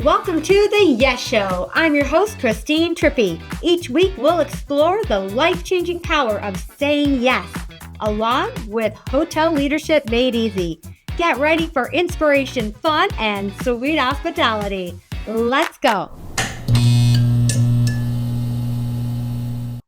Welcome to the Yes Show. I'm your host, Christine Trippi. Each week, we'll explore the life-changing power of saying yes, along with hotel leadership made easy. Get ready for inspiration, fun, and sweet hospitality. Let's go.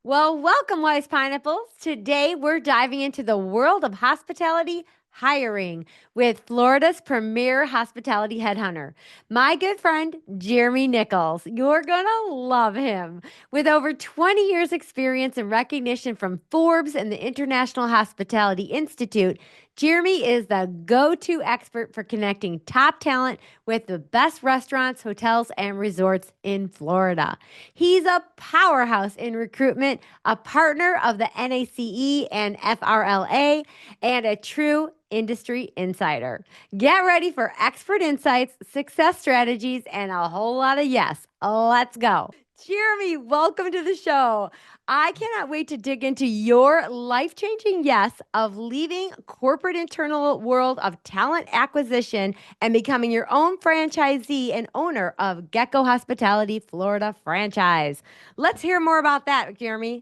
Well, welcome, Wise Pineapples. Today, we're diving into the world of hospitality hiring with Florida's premier hospitality headhunter, my good friend, Jeremy Nichols. You're going to love him. With over 20 years experience and recognition from Forbes and the International Hospitality Institute, Jeremy is the go-to expert for connecting top talent with the best restaurants, hotels, and resorts in Florida. He's a powerhouse in recruitment, a partner of the NACE and FRLA, and a true industry insider. Get ready for expert insights, success strategies, and a whole lot of yes. Let's go. Jeremy, welcome to the show. I cannot wait to dig into your life-changing yes of leaving corporate internal world of talent acquisition and becoming your own franchisee and owner of Gecko Hospitality Florida franchise. Let's hear more about that, Jeremy.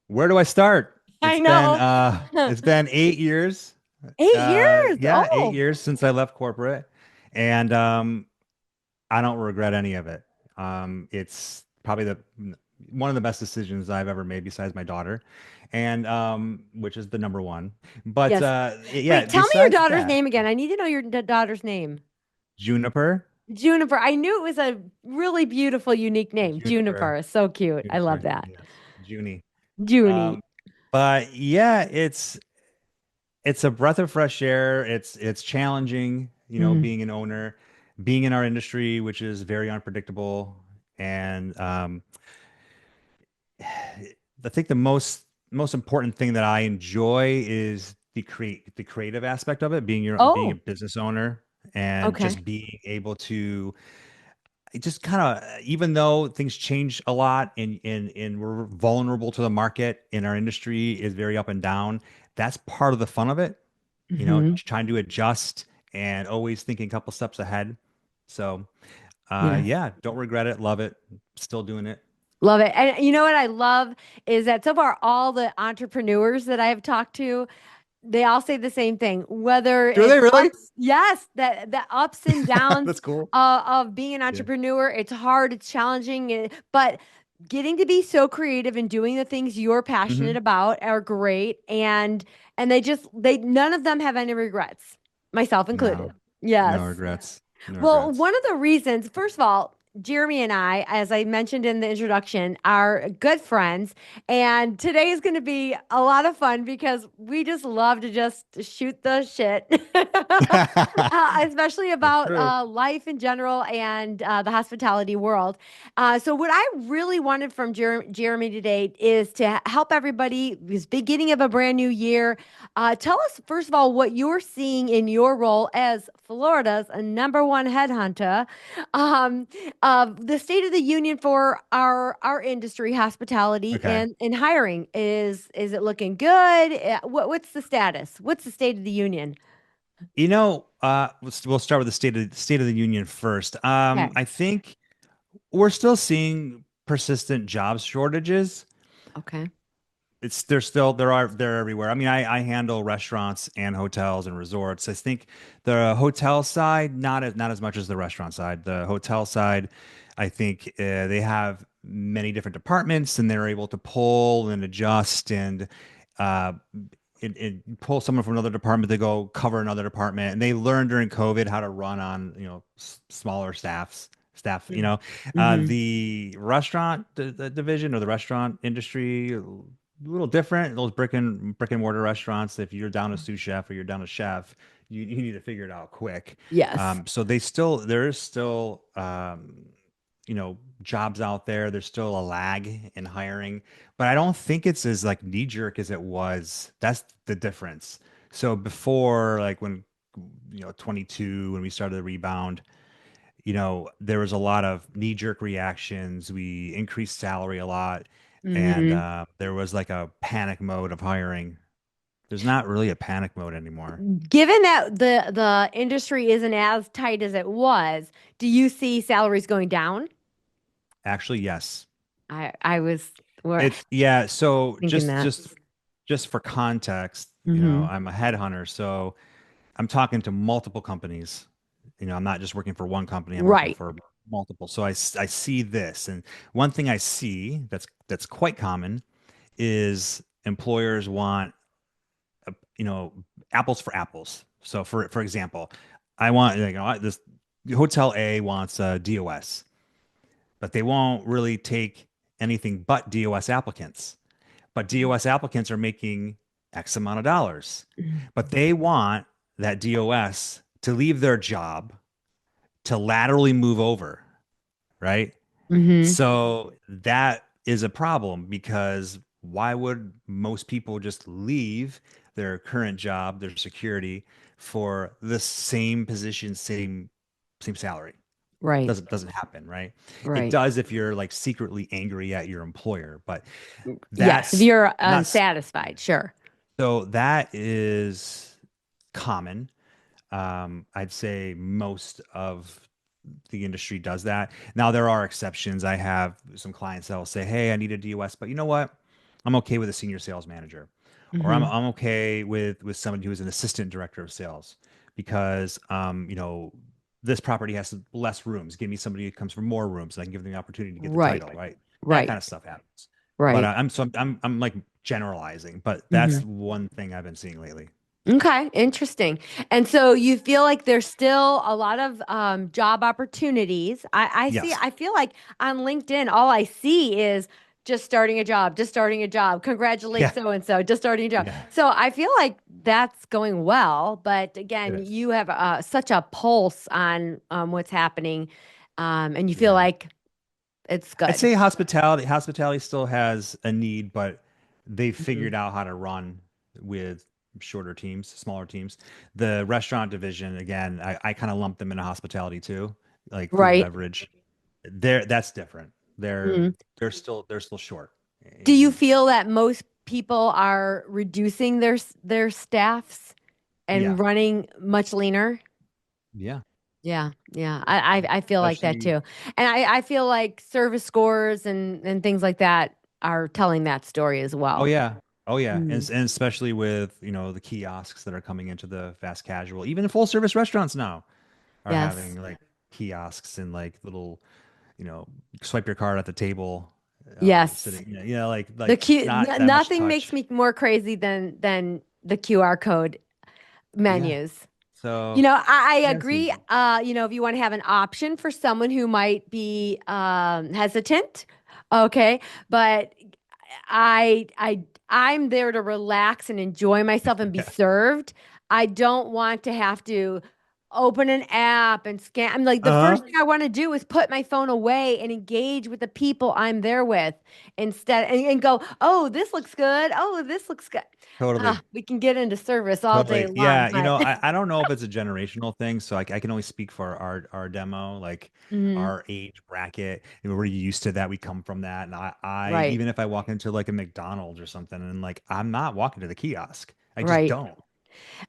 Where do I start? I know. It's been 8 years. 8 years. Yeah, 8 years since I left corporate, and I don't regret any of it. It's probably the one of the best decisions I've ever made, besides my daughter, and which is the number one. But Yes. yeah, Wait, tell me your besides daughter's that, name again. I need to know your daughter's name. Juniper. Juniper. I knew it was a really beautiful, unique name. Juniper. Juniper. So cute. I love Juniper. that. Yes. Junie. Junie. Um, but yeah, it's a breath of fresh air. It's challenging, Mm. being an owner, being in our industry, which is very unpredictable. And I think the most important thing that I enjoy is the creative aspect of it, being a Oh, business owner and okay. just being able to just kind of, even though things change a lot and we're vulnerable to the market, and our industry is very up and down, that's part of the fun of it, Hmm. trying to adjust and always thinking a couple steps ahead. So Yes. yeah, don't regret it, love it, still doing it. Love it. And you know what I love is that so far, all the entrepreneurs that I have talked to, they all say the same thing, whether Do it's they really? ups, yes, that the ups and downs That's cool. of being an Yeah. entrepreneur. It's hard, it's challenging, but getting to be so creative and doing the things you're passionate Hmm. about are great. And they none of them have any regrets, myself included. No, Yes. no regrets. No Well, regrets. one of the reasons, first of all, Jeremy and I, as I mentioned in the introduction, are good friends. And today is going to be a lot of fun because we just love to just shoot the shit, especially That's about true. life in general and the hospitality world. So, what I really wanted from Jeremy today is to help everybody, this beginning of a brand new year. Tell us, first of all, what you're seeing in your role as Florida's number one headhunter, um, the state of the union for our industry, hospitality Okay. and hiring. Is it looking good? What's the status? What's the state of the union? We'll start with the state of the union first. Okay. I think we're still seeing persistent job shortages. Okay. They're everywhere. I mean, I handle restaurants and hotels and resorts. I think the hotel side, not as much as the restaurant side. The hotel side, I think they have many different departments, and they're able to pull and adjust and uh, pull someone from another department to go cover another department. And they learned during COVID how to run on smaller staff. Mm-hmm. The restaurant the division, or the restaurant industry, a little different. Those brick and mortar restaurants, if you're down a sous chef or you're down a chef, you need to figure it out quick. Yes. So there is still jobs out there. There's still a lag in hiring, but I don't think it's as like knee jerk as it was. That's the difference. So before, like when 22, when we started the rebound, there was a lot of knee jerk reactions. We increased salary a lot, and Mm-hmm. there was like a panic mode of hiring. There's not really a panic mode anymore. Given that the industry isn't as tight as it was, do you see salaries going down? Actually, yes. I was we're It's yeah, so thinking that. just for context, Hmm. I'm a headhunter, so I'm talking to multiple companies. I'm not just working for one company, I'm working Right. for multiple. So I see this, and one thing I see that's quite common is employers want uh, you know apples for apples. So for example, I want this hotel A wants a DOS, but they won't really take anything but DOS applicants. But DOS applicants are making X amount of dollars. But they want that DOS to leave their job to laterally move over, right? Hmm. So that is a problem because why would most people just leave their current job, their security, for the same position, same salary? Right. Doesn't happen, right? It Right. does if you're like secretly angry at your employer, but Yes, if that's you're not unsatisfied, sure. so that is common. I'd say most of the industry does that. Now there are exceptions. I have some clients that will say, "Hey, I need a DOS, but you know what? I'm okay with a senior sales manager, or I'm Hmm. I'm okay with somebody who is an assistant director of sales because this property has less rooms. Give me somebody who comes from more rooms, and I can give them the opportunity to get the Right. title, right? That Right. kind of stuff happens. But Right. I'm like generalizing, but that's Hmm. one thing I've been seeing lately. Okay, interesting. And so you feel like there's still a lot of job opportunities. Yes. I feel like on LinkedIn, all I see is just starting a job, just starting a job. Congratulate Yeah. so and so, just starting a job. Yeah. So I feel like that's going well. But It again, is. you have such a pulse on what's happening, and you feel Yeah. like it's I'd good. say hospitality still has a need, but they've Mhm. figured out how to run with shorter teams, smaller teams. The restaurant division, again, I kind of lump them into hospitality too, like food and Right. beverage. That's different. They're Mhm. they're still short. Do you And feel that most people are reducing their staffs yeah. and running much leaner? Yeah. Yeah, yeah. I feel like that Especially too. And I feel like service scores and things like that are telling that story as oh well. yeah. Oh yeah. And, Mm. and especially with, the kiosks that are coming into the fast casual, even full service restaurants now are Yes. having like kiosks and like little you know, swipe your card at the table, Yes. sitting, like not that much Nothing makes touch. me more crazy than the QR code Yeah. menus. So I yeah, I've seen agree. that. If you want to have an option for someone who might be hesitant, okay, but I I I'm there to relax and enjoy myself and be Yeah. served. I don't want to have to open an app and scan. I'm like the first Uh-huh. thing I want to do is put my phone away and engage with the people I'm there with instead and go, "Oh, this looks good. Oh, this looks good." Totally. We can get into service all day Totally. long, Yeah. but I don't know if it's a generational thing. So I can only speak for our demo, like Mhm. our age bracket. We're used to that. We come from that. And Right, even if I walk into like a McDonald's or something and like, I'm not walking to the kiosk. I just right. don't.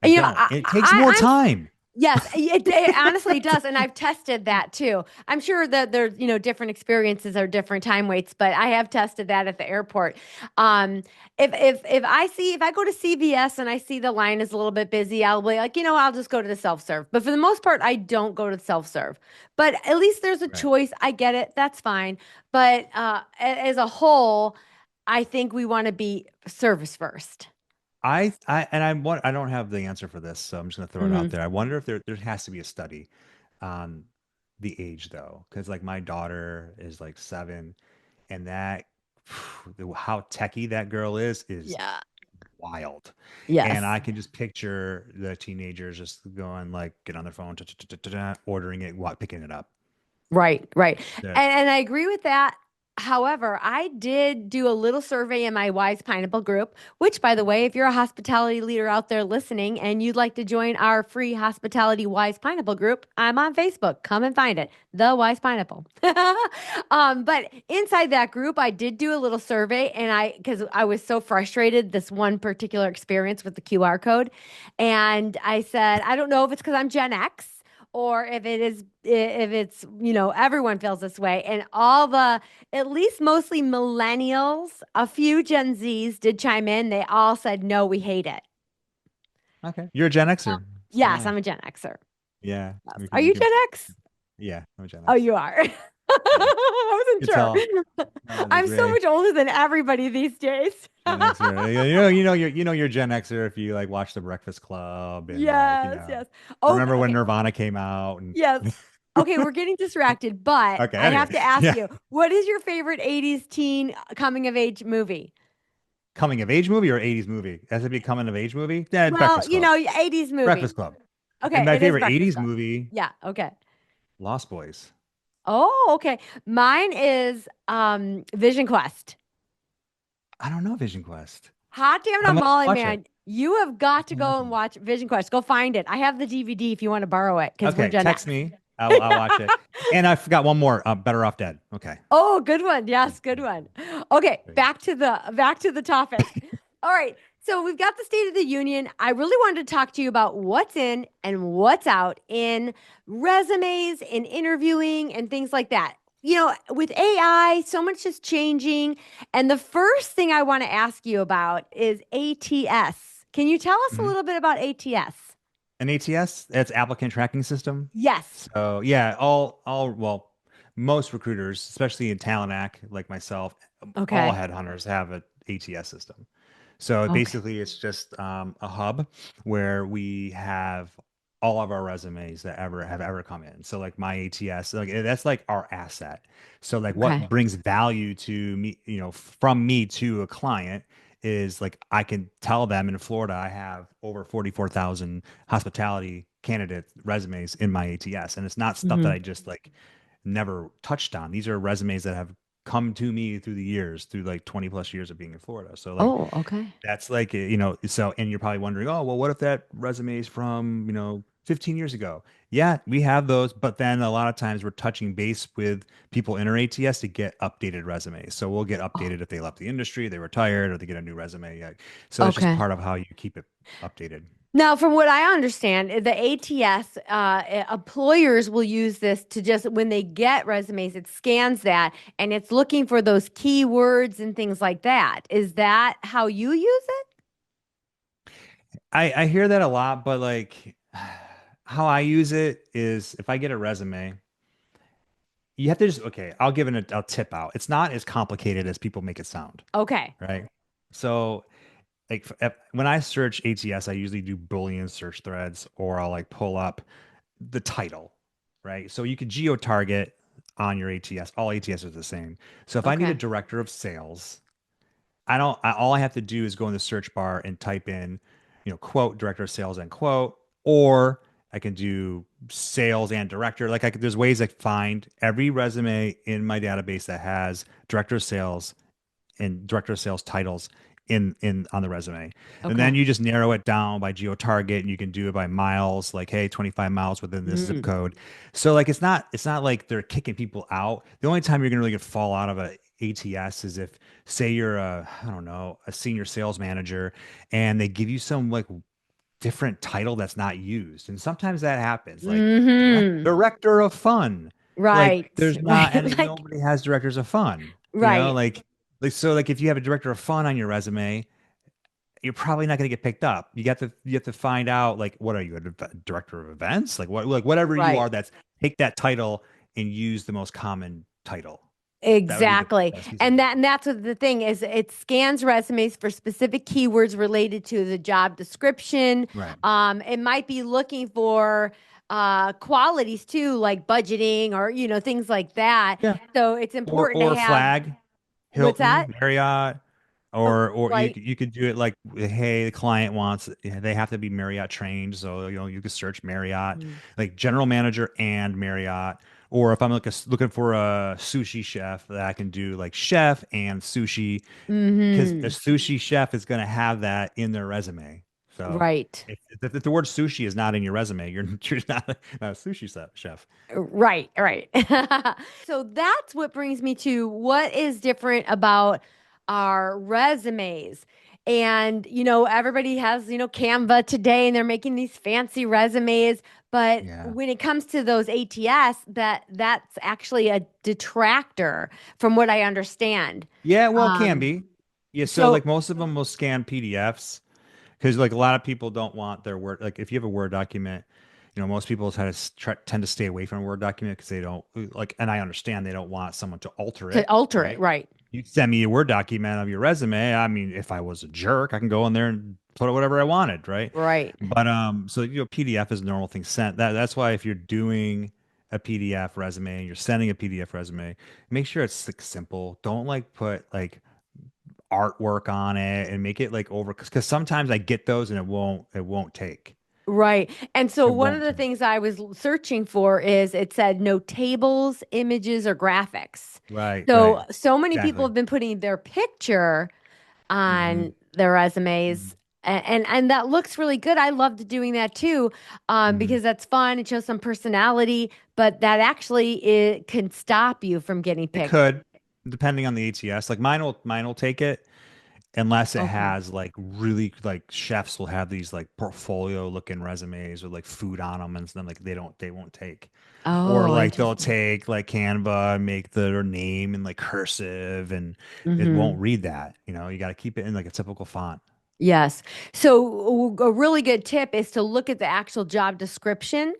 I And, don't. It takes more I'm time. yes, it honestly does, and I've tested that too. I'm sure that there's different experiences or different time waits, but I have tested that at the airport. Um, if I go to CVS and I see the line is a little bit busy, I'll be like, I'll just go to the self serve. But for the most part, I don't go to the self serve. But at least there's a Right. choice. I get it. That's fine. But as a whole, I think we want to be service first. I don't have the answer for this, so I'm just gonna throw it out Hmm. there. I wonder if there has to be a study on the age though, because like my daughter is like 7, and that how techie that girl is Yeah. wild. And Yes. I can just picture the teenagers just going like get on their phone, ordering it, picking it up. Right, right. Yeah. And I agree with that. However, I did do a little survey in my Wise Pineapple group, which, by the way, if you're a hospitality leader out there listening and you'd like to join our free hospitality Wise Pineapple group, I'm on Facebook. Come and find it, the Wise Pineapple. But inside that group, I did do a little survey, and because I was so frustrated this one particular experience with the QR code, and I said, I don't know if it's because I'm Gen X or if it's everyone feels this way, and all the at least mostly millennials, a few Gen Zs did chime in. They all said, no, we hate it. Okay. You're a Gen Um, Xer. So am yes, I. I'm a Gen Xer. Yeah. Yes. We Are can, we you can, Gen X? yeah, I'm a Gen Oh, X. you are. Yeah. I wasn't You can tell. sure. The I'm so gray much older than everybody these days. Gen Xer. You're Gen Xer if you like watch The Breakfast Club and like, Yes, yes. Oh, remember when okay. Nirvana came out and Yes. Okay, we're getting distracted, but okay, I anyway. have to ask Yeah. you, what is your favorite 80s teen coming of age movie? Coming of age movie or 80s movie? It has to be coming of age movie? Yeah, Well, Breakfast Club. 80s movie. Breakfast Club. And Okay, my it is favorite Breakfast 80s Club. movie, Yeah, okay. Lost Boys. Oh, okay. Mine is Vision Quest. I don't know Vision Quest. Hot damn it I'm on gonna have to Molly, watch it. man. You have got to I'm gonna have go and to- watch Vision Quest. Go find it. I have the DVD if you want to borrow it because we're Okay, Gen text X. me. I'll watch it. And I forgot one more. Better Off Dead. Okay. Oh, good one. Yes, good one. Okay, back to the topic. All right. So we've got the State of the Union. I really wanted to talk to you about what's in and what's out in resumes, in interviewing, and things like that. With AI, so much is changing. And the first thing I want to ask you about is ATS. Can you tell us a Mhm. little bit about ATS? An ATS, that's applicant tracking system. Yes. So yeah, well, most recruiters, especially in talent act like myself, all Okay. headhunters have an ATS system. So Okay. basically, it's just a hub where we have all of our resumes that ever have ever come in. So like my ATS, like that's like our asset. So like what Okay. brings value to me, from me to a client is like I can tell them in Florida I have over 44,000 hospitality candidate resumes in my ATS, and it's not stuff that Hmm. I just like never touched on. These are resumes that have come to me through the years, through like 20 plus years of being in Florida. So like Oh, okay. that's like, so, and you're probably wondering, oh, well, what if that resume is from, 15 years ago? Yeah, we have those, but then a lot of times we're touching base with people in our ATS to get updated resumes. So we'll get Oh, updated if they left the industry, they retired, or they get a new resume. Yeah. So it's just okay. part of how you keep it updated. Now, from what I understand, the ATS employers will use this to just when they get resumes, it scans that and it's looking for those keywords and things like that. Is that how you use it? I hear that a lot, but like how I use it is if I get a resume, you have to just, okay, I'll give it a tip out. It's not as complicated as people make it sound, Okay. right? So like when I search ATS, I usually do Boolean search threads or I'll like pull up the title, right? So you could geo target on your ATS. All ATS are the same. So if I need a Okay. director of sales, I don't, all I have to do is go in the search bar and type in, quote, director of sales end quote, or I can do sales and director. Like there's ways I find every resume in my database that has director of sales and director of sales titles in on the resume. And then Okay. you just narrow it down by geo target and you can do it by miles, like hey, 25 miles within this zip Mm. code. So like it's not like they're kicking people out. The only time you're gonna really get fall out of a ATS is if say you're I don't know, a senior sales manager and they give you some like different title that's not used. And sometimes that happens, like Hmm. director of fun. Like Right. there's not Right. any Like, nobody has directors of fun. right. Like so like if you have a director of fun on your resume, you're probably not going to get picked up. You have to find out like what are you, a director of events? Like whatever you Right. are, that's take that title and use the most common title. That would be the Exactly. best piece of And advice. that's what the thing is. It scans resumes for specific keywords related to the job description. Right. It might be looking for qualities too, like budgeting or things like that. Yeah. So it's Or important to or have flag, what's that? Hilton, Marriott, Oh, or you right. you could do it like, hey, the client wants, they have to be Marriott trained, so you could search Marriott, Mm. like general manager and Marriott, Or if I'm looking for a sushi chef, that I can do like chef and sushi, because the Mm-hmm. sushi chef is going to have that in their resume. So Right. if the word sushi is not in your resume, you're not a sushi chef. Right, right. So that's what brings me to what is different about our resumes. And, everybody has, Canva today and they're making these fancy resumes. But Yeah. when it comes to those ATS, that's actually a detractor from what I understand. Yeah, well, it can Um, be. Yeah, so so like most of them will scan PDFs because like a lot of people don't want their Word. Like if you have a Word document, most people tend to stay away from a Word document because they don't like, and I understand they don't want someone to alter to it, alter it, right? right, You send me a Word document of your resume. I mean, if I was a jerk, I can go in there and put whatever I wanted, right? right, But so PDF is a normal thing sent. That's why if you're doing a PDF resume and you're sending a PDF resume, make sure it's like simple. Don't like put like artwork on it and make it like over because sometimes I get those and it won't take. right. And so It one of won't the take. things I was searching for is it said no tables, images, or graphics. Right, right. So many people Exactly. have been putting their picture Hmm. on their resumes. And that looks really good. I loved doing that too, Hmm. because that's fun. It shows some personality, but that actually it can stop you from getting It picked. could, depending on the ATS. Like mine will take it unless it Okay. has like really like chefs will have these like portfolio looking resumes with like food on them and then like they won't take. Or Oh, like they'll interesting. take like Canva and make their name in like cursive and it Mm-hmm. won't read that. You got to keep it in like a typical font. Yes. So a really good tip is to look at the actual job description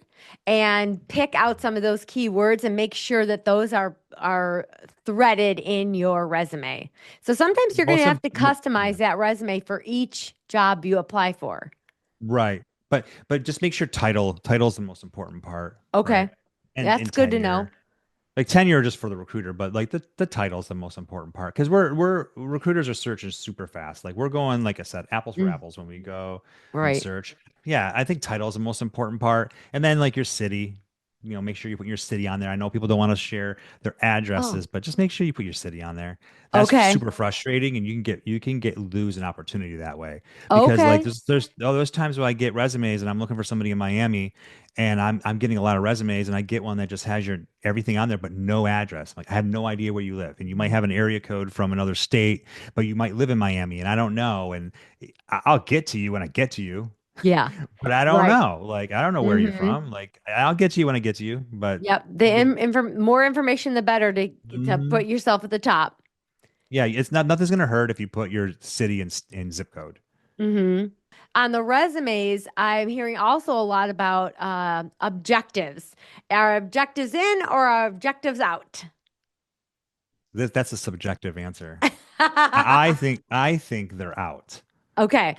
and pick out some of those keywords and make sure that those are threaded in your resume. So sometimes you're going to Most have of to yeah. customize that resume for each job you apply for. Right. But just make sure title's the most important part, right? Okay. And That's in good to know. tenure. Like tenure just for the recruiter, but like the title's the most important part because we're recruiters are searching super fast. Like we're going, like I said, apples for Mm, apples when we go and right. search. Yeah, I think title is the most important part, and then like your city. Make sure you put your city on there. I know people don't want to share their Oh, addresses, but just make sure you put your city on there. That's okay. super frustrating, and you can get lose an opportunity that way because like Okay. there's times where I get resumes and I'm looking for somebody in Miami and I'm getting a lot of resumes and I get one that just has your everything on there but no address. Like I have no idea where you live and you might have an area code from another state, but you might live in Miami and I don't know. And I'll get to you when I get to you, Yeah. but I don't Right. know. Like I don't know where you're Mm-hmm. from. Like I'll get to you when I get to you, but Yep. The the more information, the better to put mhm. yourself at the top. Yeah, it's not nothing's gonna hurt if you put your city and zip code. Mm-hmm. On the resumes, I'm hearing also a lot about objectives. Are objectives in or are objectives out? That's a subjective answer. I think they're out. Okay,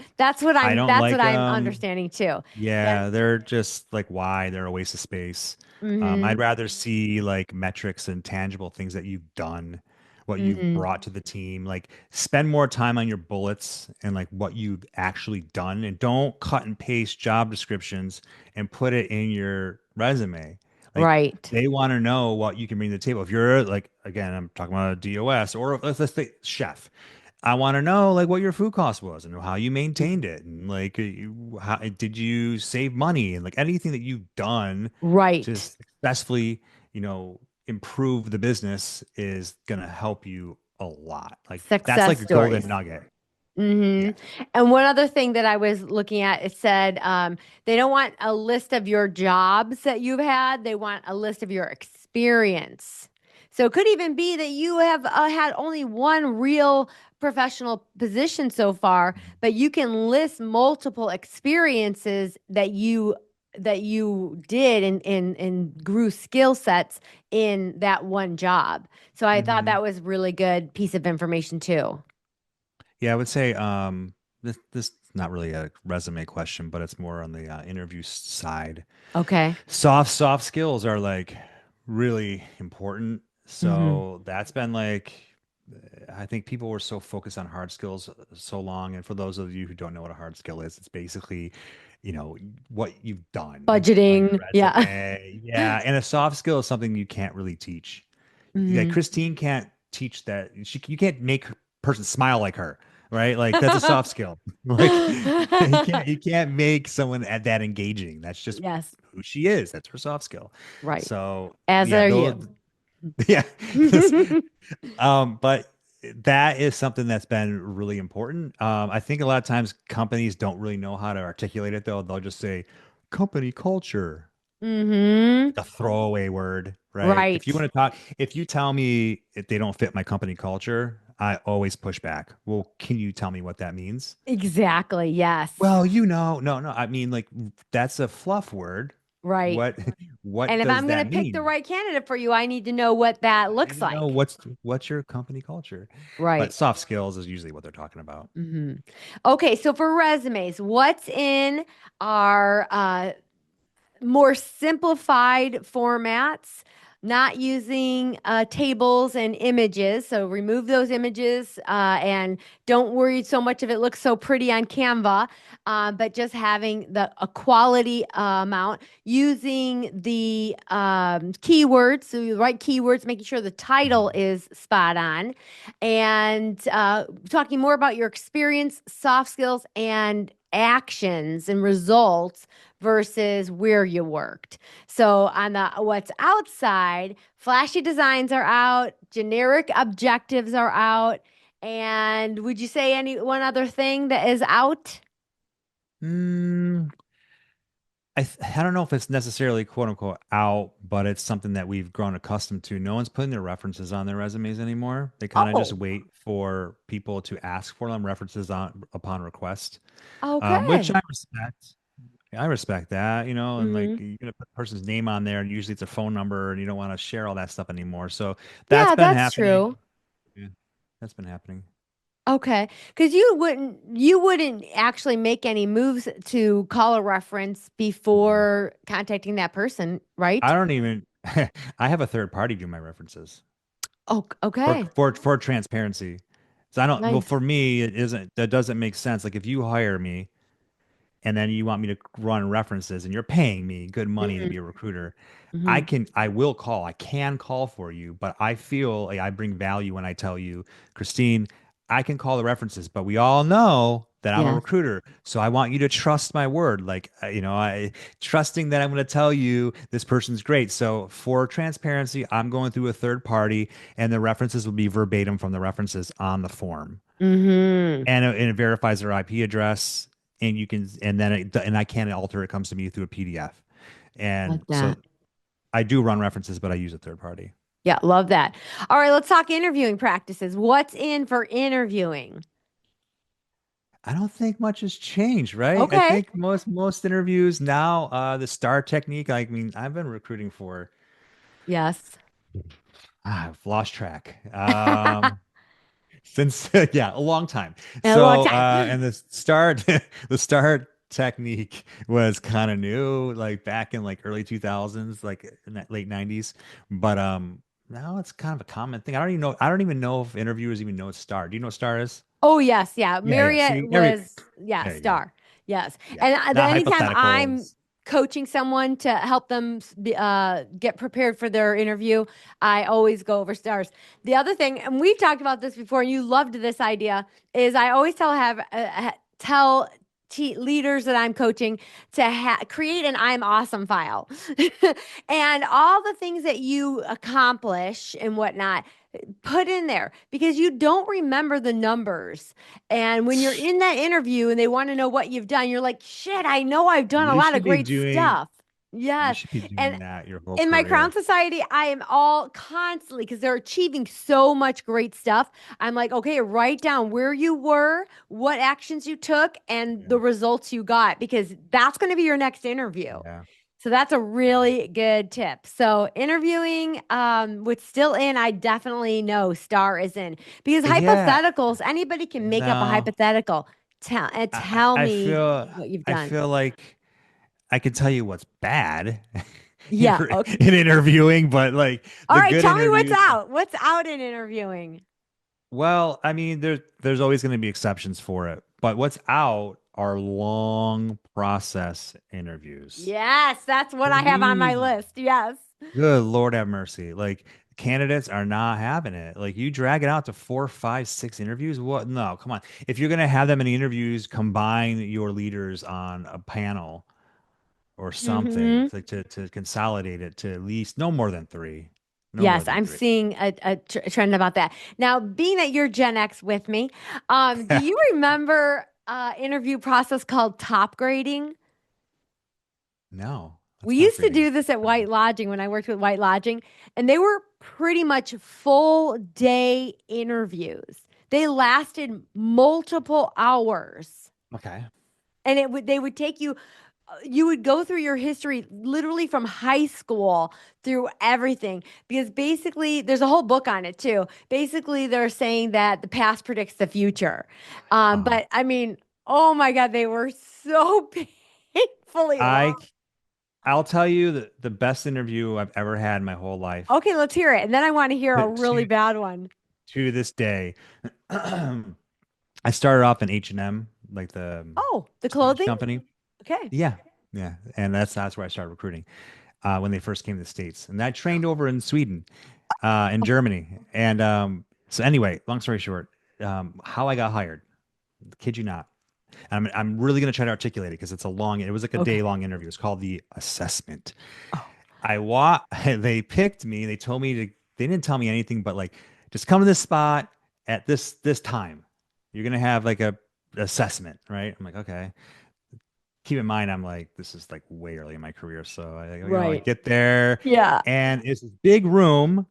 I don't that's what like I'm understanding too. That Yeah, they're just like why they're a waste of space. I'd mm-hmm, rather see like metrics and tangible things that you've done, what you've mm-hmm, brought to the team. Like spend more time on your bullets and like what you've actually done, and don't cut and paste job descriptions and put it in your resume. Like right, they want to know what you can bring to the table. If you're like again, I'm talking about a DOS or let's say chef. I want to know like what your food cost was and how you maintained it and like how did you save money and like anything that you've done to right. successfully, improve the business is gonna help you a lot. Like that's Success like a golden stories. nugget. Hmm. Yeah. And one other thing that I was looking at, it said they don't want a list of your jobs that you've had. They want a list of your experience. So it could even be that you have had only one real professional position so far, but you can list multiple experiences that you did and grew skill sets in that one job. So I thought Hmm. that was really good piece of information too. Yeah, I would say this is not really a resume question, but it's more on the interview side. Okay. Soft skills are like really important. Hmm. So that's been like I think people were so focused on hard skills so long. And for those of you who don't know what a hard skill is, it's basically, what you've done on your Budgeting. Yeah. resume. Yeah. And a soft skill is something you can't really teach. Like Mhm. Christine can't teach that. You can't make a person smile like her, right? Like that's a soft skill. Like you can't make someone at that engaging. That's just Yes, who she is. That's her soft skill. right. So As yeah, are those, you. yeah. But that is something that's been really important. I think a lot of times companies don't really know how to articulate it though. They'll just say company culture, Hmm. like a throwaway word, right? If you Right. want to talk, if you tell me if they don't fit my company culture, I always push back. Well, can you tell me what that means? Exactly. Yes. Well, no, no. I mean, like that's a fluff word. Right. What what And if does I'm going that to pick the mean? right candidate for you, I need to know what that I need looks to know like. what's your company culture. But Right. soft skills is usually what they're talking about. Hmm. Okay. So for resumes, what's in our more simplified formats, not using tables and images. So remove those images and don't worry so much if it looks so pretty on Canva, but just having a quality amount, using the keywords, so the right keywords, making sure the title Mhm. is spot on, and talking more about your experience, soft skills, and actions and results versus where you worked. So on the what's outside, flashy designs are out, generic objectives are out, and would you say any one other thing that is out? Mm, I don't know if it's necessarily quote unquote out, but it's something that we've grown accustomed to. No one's putting their references on their resumes anymore. They kind of just Oh, wait for people to ask for them references on upon request, which okay. I respect. I respect that, and like Hmm. you're gonna put the person's name on there, and usually it's a phone number, and you don't want to share all that stuff anymore. So that's Yeah, been that's happening. true. Yeah, that's been happening. Okay, because you wouldn't actually make any moves to call a reference Mm-mm. before contacting that person, I right? don't even. I have a third party do my references Oh, for okay. transparency. So I don't. Well, Nice. for me, it isn't. That doesn't make sense. Like if you hire me and then you want me to run references and you're paying me good money to Hmm. be a recruiter, Hmm. I can call for you, but I feel like I bring value when I tell you, Christine, I can call the references, but we all know that I'm a Yes. recruiter. So I want you to trust my word. Like, I trusting that I'm going to tell you this person's great. So for transparency, I'm going through a third party and the references will be verbatim from the references on the form Hmm. and it verifies their IP address, and you can, and then and I can't alter it. It comes to me through a PDF, and Love so that. I do run references, but I use a third party. Yeah, love that. All right, let's talk interviewing practices. What's in for interviewing? I don't think much has changed, right? I Okay. think most interviews now, the STAR technique. I mean, I've been recruiting for Yes. I've lost track. Since yeah, a long time. In a long So time. and the start the start technique was kind of new, like back in like early 2000s, like in that late 90s. But now it's kind of a common thing. I don't even know if interviewers even know what star. Do you know what star is? Oh, yes. Yeah. Yeah. Marriott See, every was, yeah, there you go. star. Yes. Yeah. And Not anytime I'm hypotheticals. coaching someone to help them get prepared for their interview, I always go over stars. The other thing, and we've talked about this before, and you loved this idea, is I always tell leaders that I'm coaching to create an I'm awesome file. And all the things that you accomplish and whatnot put in there because you don't remember the numbers. And when you're in that interview and they want to know what you've done, you're like, shit, I know I've done a You lot of should be great doing stuff. you Yes. should be And doing that your whole in my Crown career. Society, I am all constantly because they're achieving so much great stuff. I'm like, okay, write down where you were, what actions you took, and Yeah. the results you got because that's going to be your next interview. Yeah. So that's a really good tip. So interviewing with still in, I definitely know star is in because Yeah. hypotheticals, anybody can make up a No. hypothetical. Tell I me feel what you've I done. feel like I can tell you what's bad in Yeah. Okay. in interviewing, but like All the right. good Tell me what's interviews, out. What's out in interviewing? well, I mean, there's always going to be exceptions for it, but what's out are long process interviews. Yes, that's what I have on my Jeez. list. Yes. Good Lord have mercy. Like candidates are not having it. Like you drag it out to four, five, six interviews. What? No, come on. If you're gonna have that many interviews, combine your leaders on a panel or something Hmm. to consolidate it to at least no more than three. No more Yes, than I'm three. seeing a trend about that. Now, being that you're Gen X with me, do you remember interview process called top grading? No, We that's top used to grading. do this at White Lodging when I worked with White Lodging, and they were pretty much full day interviews. They lasted multiple hours. Okay. And they would take you, you would go through your history literally from high school through everything, because basically there's a whole book on it too. Basically they're saying that the past predicts the future. Uh-huh. But I mean, oh my God, they were so painfully I long. I'll tell you that the best interview I've ever had in my whole life Okay, let's hear it. And then I want to hear a to really bad one. to this day. I started off in H&M, like the Oh, the prestige clothing? company. Okay. Yeah. Yeah. And that's where I started recruiting when they first came to the States. And I trained over in Sweden, in Germany. And so anyway, long story short, how I got hired, kid you not. I'm really going to try to articulate it because it was like a Okay. day long interview. It's called the assessment. Oh, They picked me. They didn't tell me anything, but like, just come to this spot at this time. You're going to have like a assessment, right? I'm like, okay. Keep in mind, I'm like, this is like way early in my career. So I right. get there Yeah. and it's this big room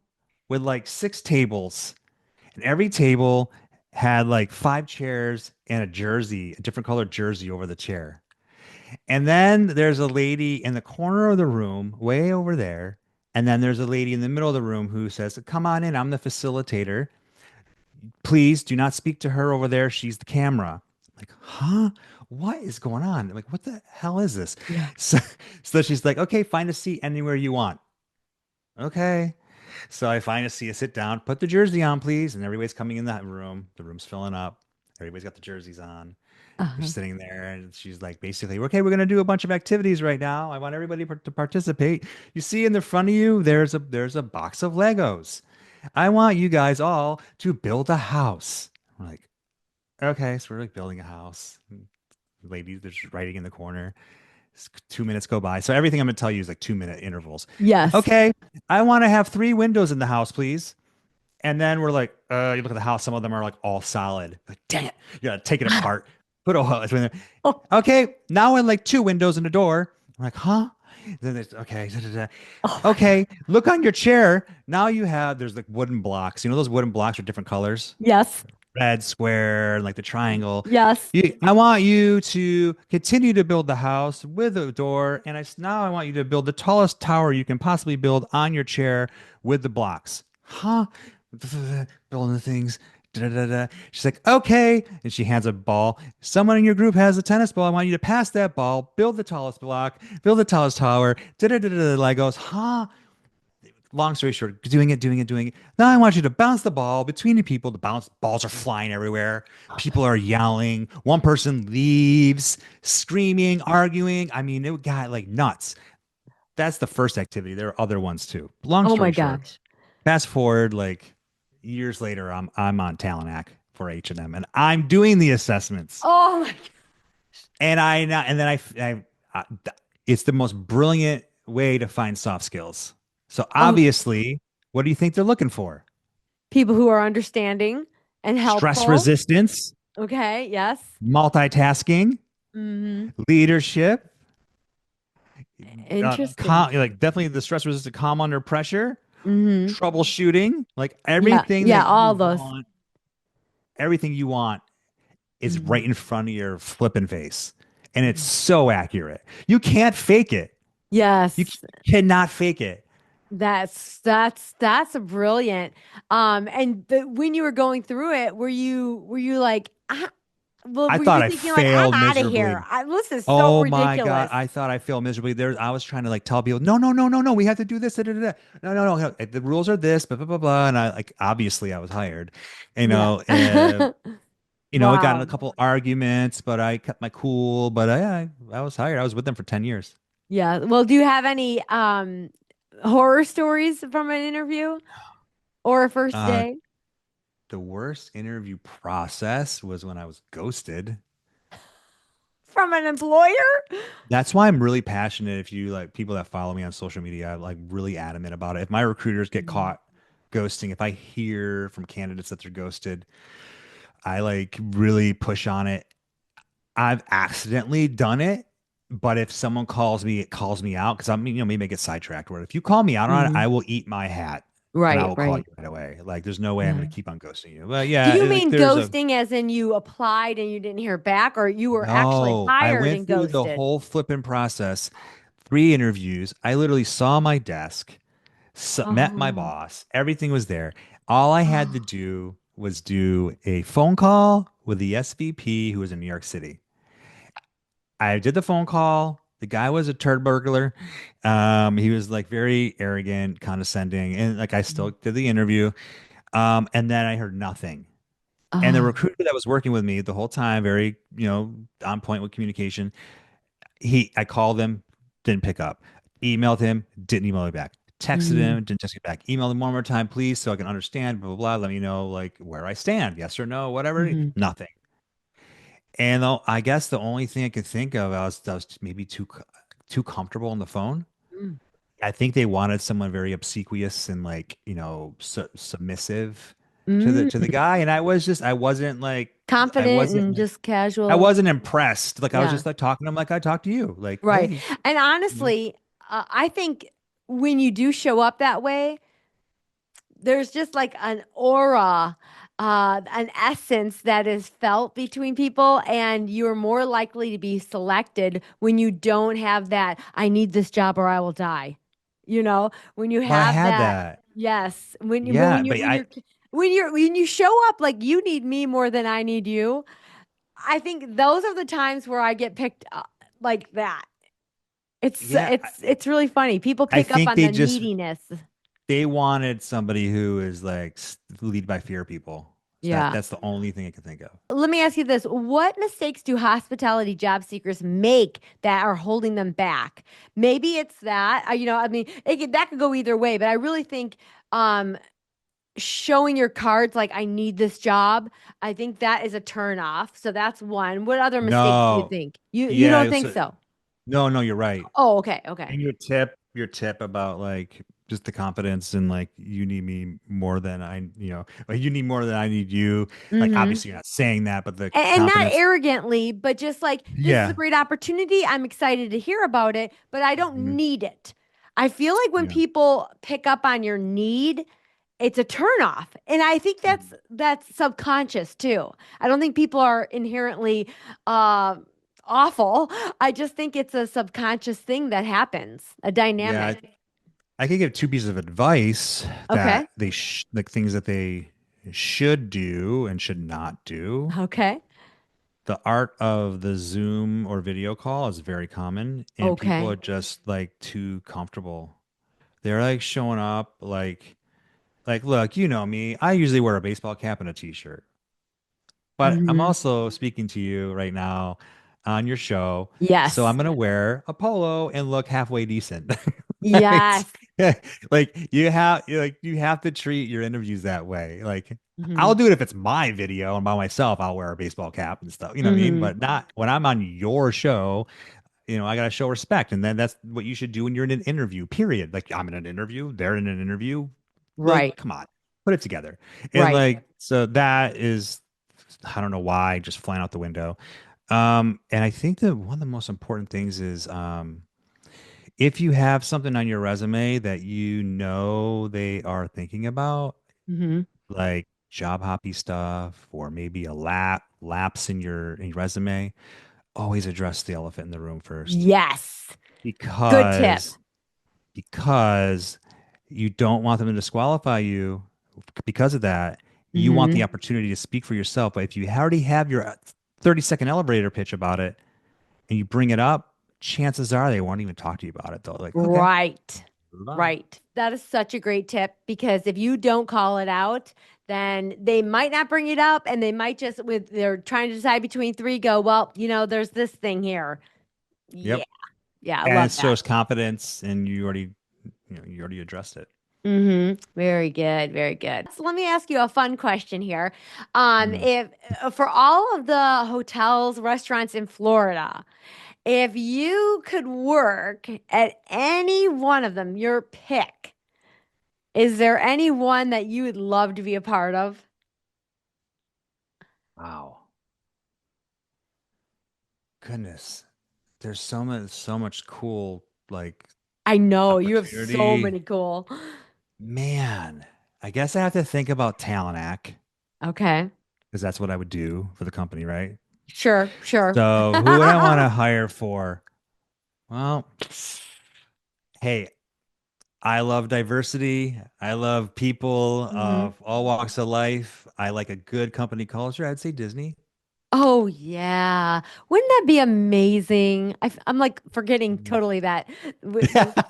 with like six tables and every table had like five chairs and a different colored jersey over the chair. And then there's a lady in the corner of the room, way over there. And then there's a lady in the middle of the room who says, come on in. I'm the facilitator. Please do not speak to her over there. She's the camera. I'm like, huh? What is going on? I'm like, what the hell is this? Yeah. So, so she's like, okay, find a seat anywhere you want. Okay. So I find a seat, I sit down, put the jersey on, please. And everybody's coming in that room. The room's filling up. Everybody's got the jerseys on. We're Uh-huh. sitting there, and she's like, basically, okay, we're gonna do a bunch of activities right now. I want everybody to participate. You see in the front of you, there's a box of Legos. I want you guys all to build a house. I'm like, okay, so we're like building a house. Ladies, they're just writing in the corner. 2 minutes go by. So everything I'm gonna tell you is like 2 minute intervals. Yes. Okay, I want to have three windows in the house, please. And then we're like, you look at the house, some of them are like all solid. Like, dang it, you gotta take it apart. Put a hole. Oh, Okay, now in like two windows and a door. I'm like, huh? Then there's okay. Da, da, da. oh my God. Okay, look on your chair. Now there's like wooden blocks. You know those wooden blocks are different colors? Yes. Red square and like the triangle. Yes. I want you to continue to build the house with a door, and now I want you to build the tallest tower you can possibly build on your chair with the blocks. Huh? Building the things. Da, da, da. She's like, okay. And she hands a ball. Someone in your group has a tennis ball. I want you to pass that ball, build the tallest block, build the tallest tower. Da, da, da, da, da. Legos. Huh? Long story short, doing it. Now I want you to bounce the ball between the people. The bounce balls are flying everywhere. People are yelling. One person leaves, screaming, arguing. I mean, it got like nuts. That's the first activity. There are other ones too. Long Oh my story short, gosh. fast forward like years later, I'm on Talent for H&M and I'm doing the assessments. Oh my God. And then I it's the most brilliant way to find soft skills. So Oh, obviously, what do you think they're looking for? people who are understanding and Stress helpful. resistance, Okay. Yes. multitasking, Hmm. leadership, Interesting. like definitely the stress resistant, calm under pressure, Hmm. troubleshooting, like Yeah. Yeah. All those. everything you want is Hmm. right in front of your flipping face. And it's so accurate. You can't fake it. You Yes. cannot fake it. That's a brilliant. When you were going through it, were you like, well, I were thought you I thinking like, I'm failed out of here? miserably. This is so Oh my God. ridiculous. I thought I failed miserably. I was trying to like tell people, no, no, no, no, no. We have to do this. Da, da, da, da. No, no, no. The rules are this, blah, blah, blah, blah. And I like, obviously I was hired, you Yeah. know, I got in a Wow. couple arguments, but I kept my cool. But I was hired. I was with them for 10 years. Yeah. Well, do you have any horror stories from an interview or a first Uh, day the worst interview process was when I was ghosted. from an employer? That's why I'm really passionate. If you like people that follow me on social media, I'm like really adamant about it. If my recruiters get Mm. caught ghosting, if I hear from candidates that they're ghosted, I like really push on it. I've accidentally done it, but if someone calls me, it calls me out because maybe I get sidetracked. Where if you call me out on it, Hmm. I will eat my hat and I Right, will call you right. right away. Like, there's no way I'm going Yeah. to keep on ghosting you. But Do yeah, you like mean there's a ghosting as in you applied and you didn't hear back, or you were actually no. I hired went and through the ghosted? whole flipping process, 3 interviews. I literally saw my desk, met my Oh, boss. Everything was there. All I had to oh, do was do a phone call with the SVP who was in New York City. I did the phone call. The guy was a turd burglar. He was like very arrogant, condescending, and like I still did the interview. And then I heard nothing. And the oh. recruiter that was working with me the whole time, very, on point with communication. I called him, didn't pick up. Emailed him, didn't email me back. Texted Mm, him, didn't text me back. Emailed him one more time, please, so I can understand, blah, blah, blah. Let me know like where I stand. Yes or no, whatever. hmm. Nothing. And I guess the only thing I could think of, I was maybe too comfortable on the phone. Mm, I think they wanted someone very obsequious and like, submissive to the mm. guy. And I wasn't like, I Confident wasn't and like, just I casual. wasn't impressed. Like I was Yeah. just like talking to him like I talked to you. Like, Right. hey, And honestly, I think when you do show up that way, there's just like an aura, an essence that is felt between people, and you're more likely to be selected when you don't have that, I need this job or I will die. When you well, I have had that, that. yes, but Yeah, but when you show up like you need me more than I need you, I think those are the times where I get picked up like that. It's yeah, it's it's really funny. People I pick up think on the neediness. they wanted somebody who is like lead by fear people. So Yeah. that's the only thing I can think of. Let me ask you this. What mistakes do hospitality job seekers make that are holding them back? Maybe it's that, I mean, that could go either way, but I really think um, showing your cards like, I need this job, I think that is a turn off. So that's one. What other mistakes do you No, think? You don't yeah, think so so? no, you're right. Oh, okay, okay. And your tip about like just the confidence and like you need me more than like you need more than I need you. Like Mm-hmm. obviously you're not saying that, but the And not confidence. arrogantly, but just like, this is a Yeah. great opportunity. I'm excited to hear about it, but I don't Mhm. need it. I feel like when Yeah. people pick up on your need, it's a turnoff. And I think Mhm. that's subconscious too. I don't think people are inherently uh awful. I just think it's a subconscious thing that happens, a Yeah, dynamic. I could give 2 pieces of advice Okay. that like things that they should do and should not do. Okay. The art of the Zoom or video call is very common, and people are Okay. just like too comfortable. They're like showing up like look, you know me. I usually wear a baseball cap and a t-shirt. But I'm Hmm. also speaking to you right now on your show. So I'm Yes. gonna wear a polo and look halfway decent. Right? Yes. Like you have to treat your interviews that way. Like I'll Hmm. do it if it's my video and by myself, I'll wear a baseball cap and stuff. You know what I mean? Hmm. But not when I'm on your show, I gotta show respect. And then that's what you should do when you're in an interview, period. Like I'm in an interview, they're in an interview. Like, Right. come on, put it together. And Right. like, so that is, I don't know why, just flying out the window. And I think that one of the most important things is if you have something on your resume that they are thinking about, Hmm. like job hoppy stuff, or maybe a lapse in your resume, always address the elephant in the room first. Yes. Good tip. Because because you don't want them to disqualify you because of that. You want the Hmm. opportunity to speak for yourself. But if you already have your 30-second elevator pitch about it and you bring it up, chances are they won't even talk to you about it. They'll like, okay, Right. Right. That is such a great tip because if you don't call it out, then they might not bring it up and they might just with they're trying to decide between three go, well, there's this thing here. Yeah. Yep. Yeah, I And love it that. shows confidence, and you already addressed it. Very good, very good. So let me ask you a fun question here. Mm. If for all of the hotels, restaurants in Florida, if you could work at any one of them, your pick, is there any one that you would love to be a part of? Wow. Goodness. There's so much cool like I know you have so opportunity. many cool. Man, I guess I have to think about talent act Okay. because that's what I would do for the company, right? Sure, sure. So who would I want to hire for? Well, hey, I love diversity. I love people hmm of all walks of life. I like a good company culture. I'd say Disney. Oh yeah. Wouldn't that be amazing? I'm like forgetting Mhm. totally that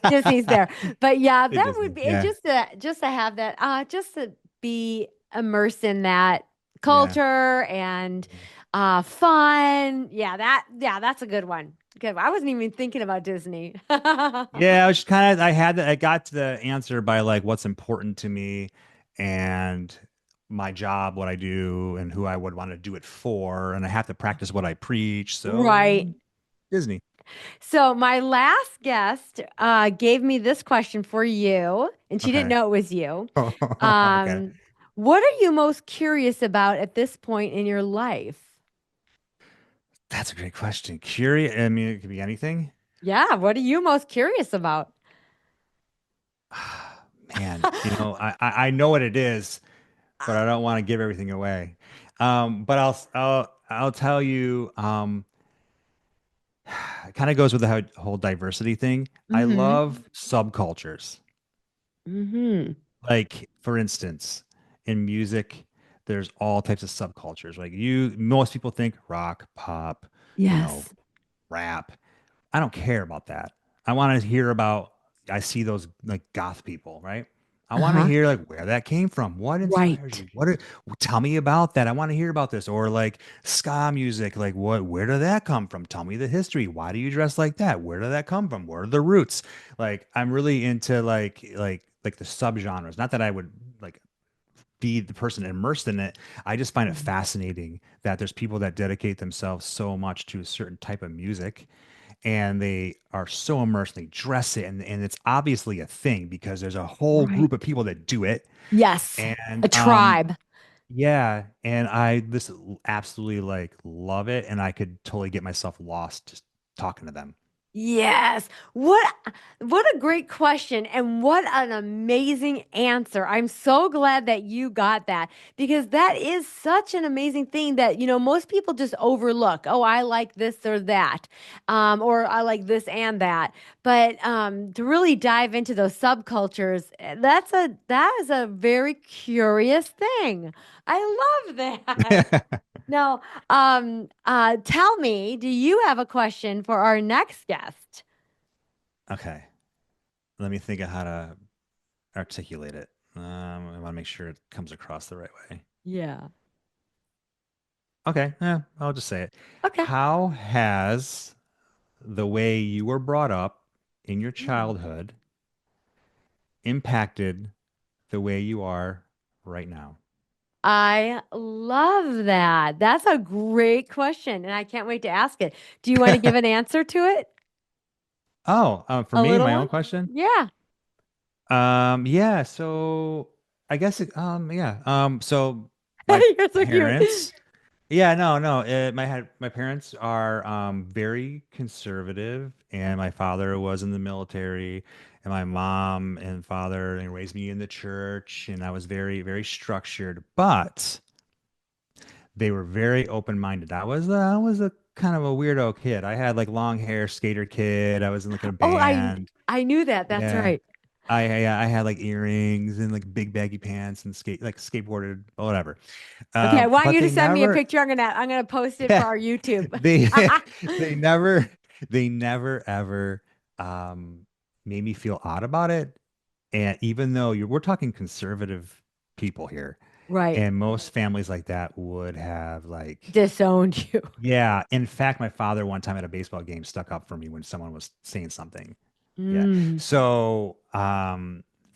Disney's there. But yeah, Say that would Disney. be it Yeah. just to have that just to be immersed in that Yeah. culture and fun. Yeah, that's a good one. Good. I wasn't even thinking about Disney. Yeah, I was just kind of I got to the answer by like what's important to me and my job, what I do, and who I would want to do it for, and I have to practice what I preach. Right. So Disney. So my last guest gave me this question for you, and she didn't Okay. know it was you. Okay. Um, what are you most curious about at this point in your life? That's a great question. Curious, I mean, it could be anything. Yeah, what are you most curious about? Man, I know what it is, but I don't want to give everything away. But I'll tell you. It kind of goes with the whole diversity thing. I Mm-hmm. love subcultures. Mm-hmm. Like, for instance, in music, there's all types of subcultures. Like most people think rock, pop, you know, Yes. rap. I don't care about that. I want to hear about, I see those like goth people, right? I want to Uh-huh. hear like where that came from. What inspires Right. you? Tell me about that. I want to hear about this. Or like ska music, like where did that come from? Tell me the history. Why do you dress like that? Where did that come from? Where are the roots? Like I'm really into like the subgenres. Not that I would like be the person immersed in it. I just find it Mhm. fascinating that there's people that dedicate themselves so much to a certain type of music and they are so immersed, they dress it, and it's obviously a thing because there's a whole group of Right. people that do it. Yes. And A tribe. yeah, and I this absolutely like love it, and I could totally get myself lost just talking to them. Yes. What a great question and what an amazing answer. I'm so glad that you got that because that is such an amazing thing that, most people just overlook. Oh, I like this or that. Or I like this and that. But to really dive into those subcultures, that is a very curious thing. I love that. Now, tell me, do you have a question for our next guest? Okay, let me think of how to articulate it. I want to make sure it comes across the right way. Yeah. Okay, yeah, I'll just say it. Okay. How has the way you were brought up in your Mm. childhood impacted the way you are right now? I love that. That's a great question, and I can't wait to ask it. Do you want to give an answer to it? Oh, for A me, little my one? own question. Yeah. Yeah. So I guess yeah. So my You're so cute. parents. Yeah, no, no. My parents are very conservative, and my father was in the military, and my mom and father they raised me in the church, and I was very structured, but they were very open-minded. I was a kind of a weirdo kid. I had like long hair, skater kid. I was in like a Oh, band. I knew that. That's Yeah. right. I had like earrings and like big baggy pants and skateboarded whatever. Okay, I want But you to they send me a never picture. I'm gonna post it for yeah our YouTube. they they never they never ever um made me feel odd about it. And even though we're talking conservative people here, Right. and most families like that would have like, Disowned you. yeah. In fact, my father one time at a baseball game stuck up for me when someone was saying something. Yeah. Mm, So,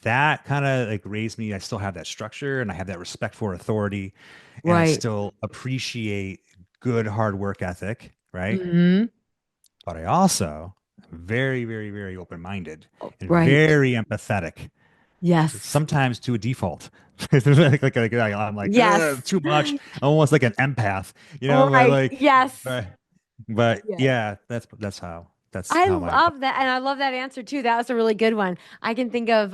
that kind of like raised me. I still have that structure and I have that respect for authority and I right. still appreciate good hard work ethic, right? Hmm. But I also am very, very, very open-minded and Right. very empathetic, Yes. sometimes to a default. I'm like, "Ugh, Yes. too much, almost like an empath, but Right. like, Yes. but Yes. yeah, that's I how my approach. love that, and I love that answer too. That was a really good one. I can think of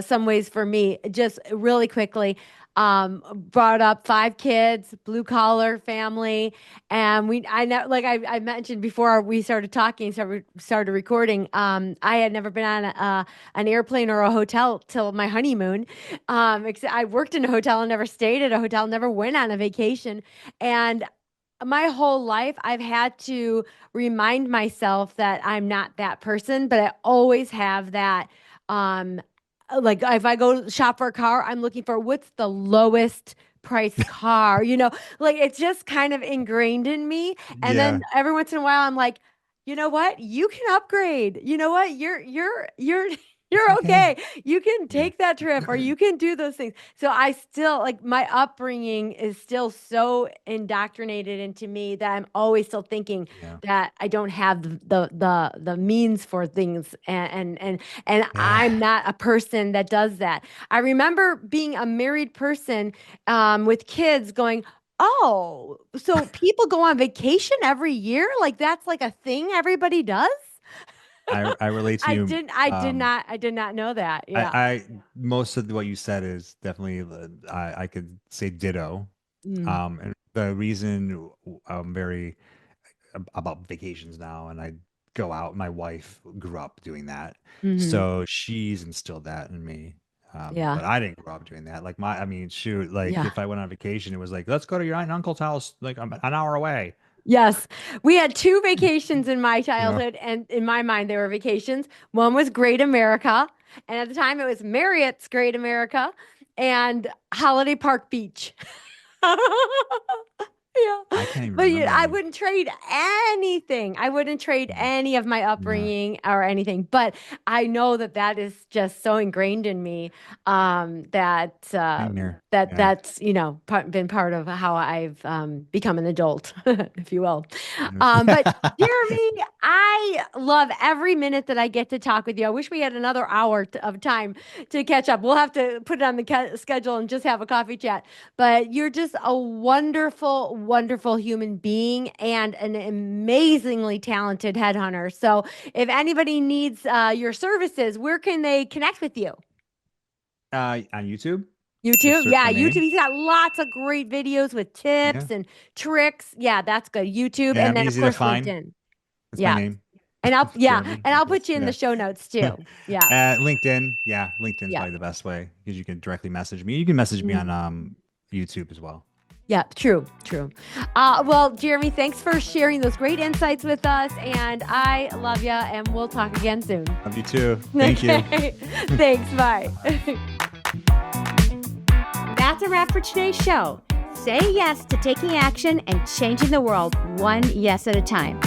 some ways for me, just really quickly. Brought up five kids, blue collar family, and I know, like I mentioned before we started talking, so we started recording. I had never been on an airplane or a hotel till my honeymoon. I worked in a hotel and never stayed at a hotel, never went on a vacation, and my whole life I've had to remind myself that I'm not that person, but I always have that. Um, like if I go shop for a car, I'm looking for what's the lowest priced car, like it's just kind of ingrained in me. And then Yeah, every once in a while, I'm like, you know what? You can upgrade. You know what? You're it's you're okay. okay. You can Yeah, take that trip or you can do those things. So I still like my upbringing is still so indoctrinated into me that I'm always still thinking yeah, that I don't have the means for things and I'm yeah. not a person that does that. I remember being a married person with kids going, "Oh, so people go on vacation every year? Like that's like a thing everybody does?" I relate to you. I did not know that. Yeah. I most of what you said is definitely I could say ditto. Mm. And the reason I'm very about vacations now, and I go out. My wife grew up doing that, Hmm. so she's instilled that in me. Yeah. But I didn't grow up doing that. Like I mean, shoot, like Yeah. if I went on vacation, it was like, let's go to your aunt and uncle's house, like an hour away. Yes. We had two vacations in my You know, childhood, and in my mind, they were vacations. One was Great America, and at the time, it was Marriott's Great America and Holiday Park Beach. Yeah. I can't even But remember I any. wouldn't trade anything. I wouldn't trade any of my Yeah, upbringing or anything. But I know that that is just so ingrained in me that same here. Yeah. that's been part of how I've become an adult, if you will. But Jeremy, I love every minute that I get to talk with you. I wish we had another hour of time to catch up. We'll have to put it on the schedule and just have a coffee chat. But you're just a wonderful, wonderful human being and an amazingly talented headhunter. So, if anybody needs your services, where can they connect with you? On YouTube, just YouTube? search Yeah, my YouTube. name. He's got lots of great videos with Yeah, tips and tricks. Yeah, that's good. YouTube. yeah, And I'm then, of easy to course, find. LinkedIn. That's my Yeah. name, Yeah, Jeremy and I'll put Nichols. you in the Yeah. show notes too. Yeah. LinkedIn. Yeah, LinkedIn's Yeah. probably the best way because you can directly message me. You can message me on Mhm. YouTube as well. Yeah, true, true. Well, Jeremy, thanks for sharing those great insights with us. And I love you, and we'll talk again soon. Love you too. Thank you. Okay. Thanks. Bye. That's a wrap for today's show. Say yes to taking action and changing the world one yes at a time.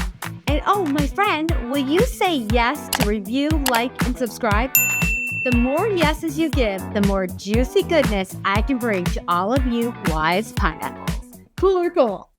And oh, my friend, will you say yes to review, like, and subscribe? The more yeses you give, the more juicy goodness I can bring to all of you wise pineapples. Cool or cool?